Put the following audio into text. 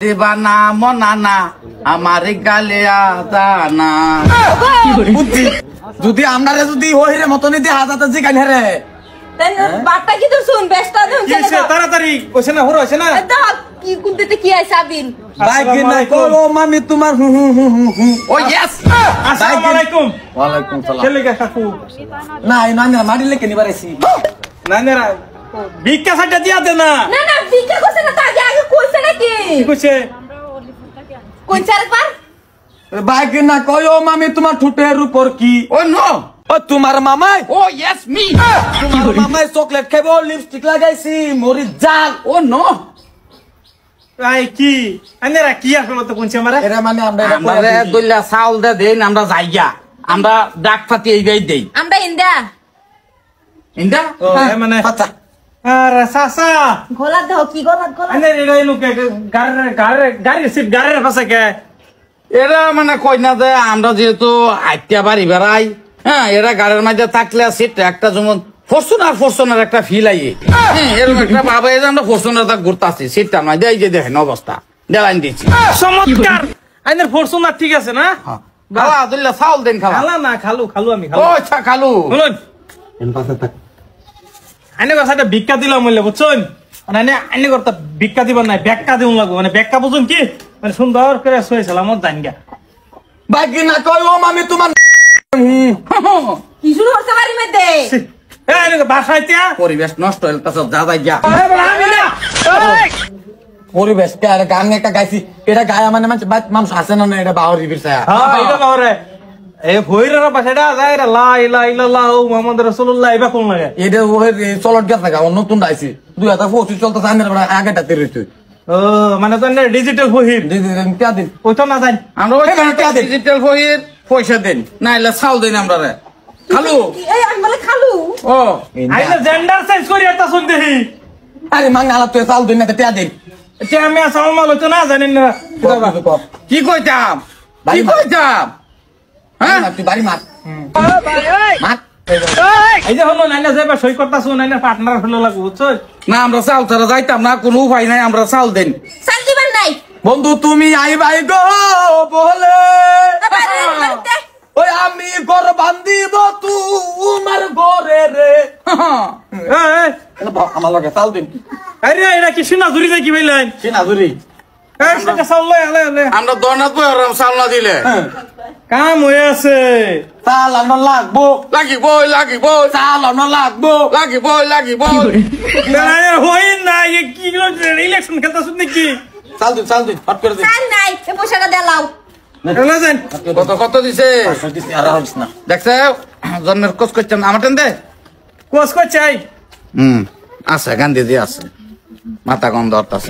দিবানা মনানা আমার গালে আদানা যদি আমরা যদি হইরে মতন দি হাজাতে জিগান হেরে বাটটা কি তো শুন বেস্টা দেন কিছে তাড়াতাড়ি কইছে না হরো আছে না দাও কি কুনতে কি আইছে আবিন ভাই কি না কো মামি তোমার হু হু হু হু ও ইয়েস আসসালামু আলাইকুম ওয়ালাইকুম সালাম চলে গেছে কাকু না এই না মারিলে কেনি বারেছি না না ভিক্ষা সাটা দিয়া দে না না না ভিক্ষা কইছে না তাকে আগে কইছে নাকি কইছে কইছে আরেকবার ভাই কি না কয়ো মামি তোমার ঠুটের উপর কি ও নো ও তোমার মামাই ও ইয়েস মি তোমার মামাই চকলেট খাইবো লিপস্টিক লাগাইছি মরি জাল ও নো আই কি আনেরা কি আসলে তো কোনছে মারে এরা মানে আমরা দইলা চাউল দে দেন আমরা যাইয়া আমরা ডাক ফাতি এইবাই দেই আমরা ইন্দা ইন্দা ও মানে পাতা আরে সাসা গলা দাও কি গলা আনে রে লোকে গাড়ি সিট গাড়ির পাশে কে এরা মানে কই না যে আমরা যেহেতু আইত্যা বাড়ি বেড়াই হ্যাঁ এরা গাড়ির মাঝে থাকলে সিট একটা যেমন ফরচুনার একটা ফিল আইয়ে এরকম একটা ভাবে যে আমরা ফরচুনার তা ঘুরতাছি সিটটার মাঝে এই যে দেখেন অবস্থা দেলাইন দিচ্ছি চমৎকার আইনের ফরচুনার ঠিক আছে না খাওয়া দইলা চাউল দেন খাওয়া খালা না খালু আমি ও আচ্ছা খালু শুনুন আইনে কথাটা ভিক্ষা দিলাম বললে বুঝছেন মানে আইনে কথা ভিক্ষা দিবার নাই ব্যাখ্যা দিউন লাগবো মানে ব্যাখ্যা বুঝুন কি মানে সুন্দর করে শুয়েছিলাম আমার জানগা ভাই কি না কয়ো মামি তোমার কি শুরু হচ্ছে বাড়ি মধ্যে এই আইনে বাসাইতে পরিবেশ নষ্ট হইল তা যা যাই যা আমি না পরিবেশ কে আর গান একটা গাইছি এটা গায়া মানে মানুষ আসে না এটা বাহরি বিরসায়া হ্যাঁ এটা বাহরে এ ভৈররা বাসাটা যায় রে লা ইলাহা ইল্লাল্লাহু মুহাম্মাদুর রাসূলুল্লাহ এবা কোন লাগে এটা ওই চলট গেছে গা নতুন আইছি 2025 চলতে সামনের বড় আগেটা তেরিছি ও মানে তো ডিজিটাল ভহির দিদি কে দিন ওই তো না জানি আমরা ওই ডিজিটাল বইয়ের পয়সা দেন নাইলে চাউল দেন আমরা রে খালু এই আমি বলে খালু ও আইনে জেন্ডার চেঞ্জ করি একটা শুন দেখি আরে মাং আলা তুই চাল দিন না তে দিন এটা আমি আসল মাল তো না জানেন না কি কইতাম বাড়ি কি মার। কইতাম হ্যাঁ তুই বাড়ি মার মার এই যে হলো নাইনা যাইবা সই করতা শুন নাইনা পার্টনার হলো লাগু বুঝছো না আমরা চাউল ছাড়া যাইতাম না কোনো উপায় নাই আমরা চাউল দেন চাল দিবেন নাই বন্ধু তুমি আইবাই গো বলে ওই আমি ঘর বান্ধিব তোমার ঘরে রে এই আমার লগে চাল দিন আরে এটা কি সিনা জুরি যাই কি বললেন কি না জুরি এই সেটা চাল লয় আলে আলে আমরা দরনাথ বই আর চাউল না দিলে কাম হয়ে আছে চাল আমার লাগবো লাগিব চাল আমার লাগবো লাগিব হই না কি ইলেকশন খেলতা শুন নাকি চাল দিন হট করে দিন চাল নাই এই পয়সাটা দেলাও এলা যান কত দিছে আর হইছ না দেখছে জন্মের কোচ করছেন আমার টেন দে কোস কো চাই আছে গান্ধী দিয়ে আছে মাথা গন্ধ আছে